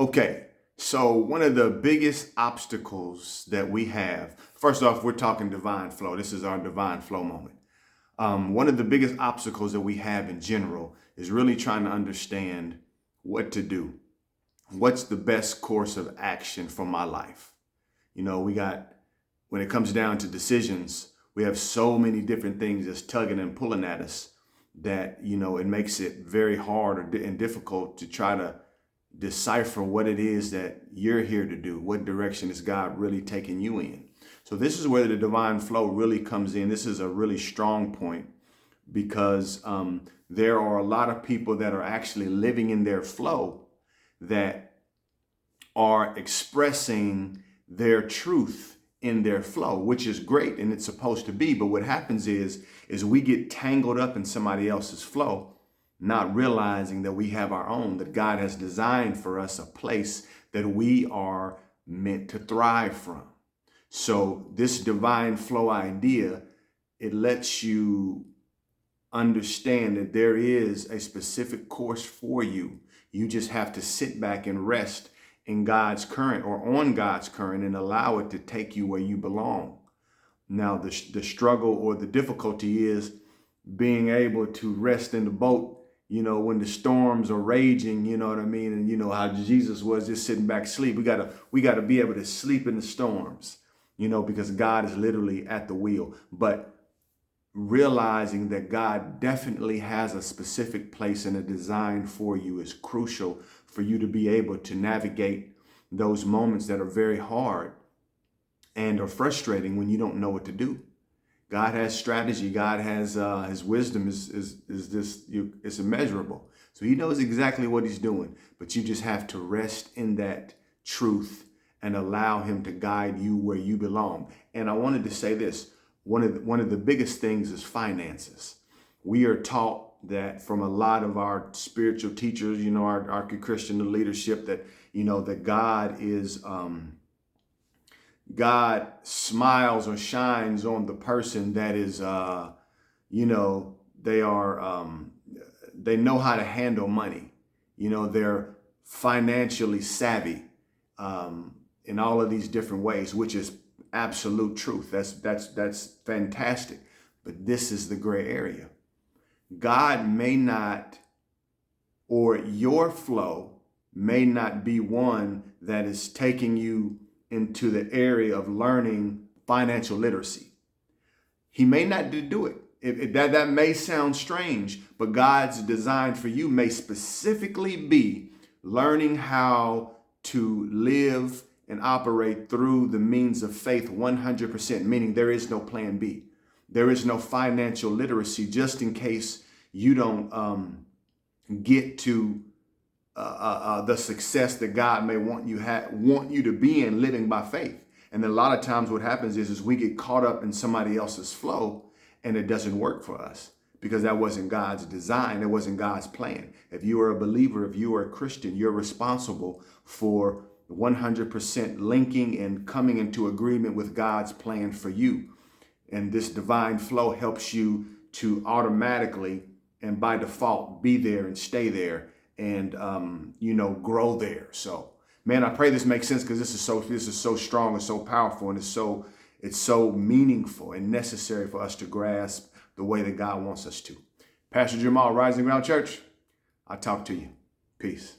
Okay, so one of the biggest obstacles that we have, first off, we're talking divine flow. This is our divine flow moment. One of the biggest obstacles that we have in general is really trying to understand what to do. What's the best course of action for my life? When it comes down to decisions, we have so many different things that's tugging and pulling at us that, it makes it very hard and difficult to try to decipher what it is that you're here to do. What direction is God really taking you in? So this is where the divine flow really comes in. This is a really strong point because there are a lot of people that are actually living in their flow that are expressing their truth in their flow, which is great and it's supposed to be. But what happens is we get tangled up in somebody else's flow, not realizing that we have our own, that God has designed for us a place that we are meant to thrive from. So this divine flow idea, it lets you understand that there is a specific course for you. You just have to sit back and rest in God's current or on God's current and allow it to take you where you belong. Now, the struggle or the difficulty is being able to rest in the boat when the storms are raging, you know what I mean? And how Jesus was just sitting back asleep. We gotta be able to sleep in the storms, because God is literally at the wheel. But realizing that God definitely has a specific place and a design for you is crucial for you to be able to navigate those moments that are very hard and are frustrating when you don't know what to do. God has strategy. God has his wisdom it's immeasurable. So he knows exactly what he's doing, but you just have to rest in that truth and allow him to guide you where you belong. And I wanted to say this, one of the biggest things is finances. We are taught that from a lot of our spiritual teachers, our Christian leadership, that, that God is, God smiles or shines on the person that is, they know how to handle money. They're financially savvy in all of these different ways, which is absolute truth. That's fantastic. But this is the gray area. God may not, or your flow may not be one that is taking you into the area of learning financial literacy. He may not do it. That may sound strange, but God's design for you may specifically be learning how to live and operate through the means of faith 100%, meaning there is no plan B. There is no financial literacy, just in case you don't get to the success that God may want you to be in living by faith. And then a lot of times what happens is we get caught up in somebody else's flow and it doesn't work for us because that wasn't God's design. It wasn't God's plan. If you are a believer, if you are a Christian, you're responsible for 100% linking and coming into agreement with God's plan for you. And this divine flow helps you to automatically and by default be there and stay there and grow there. So, man, I pray this makes sense because this is so strong and so powerful, and it's so meaningful and necessary for us to grasp the way that God wants us to. Pastor Jamal, Rising Ground Church, I'll talk to you. Peace.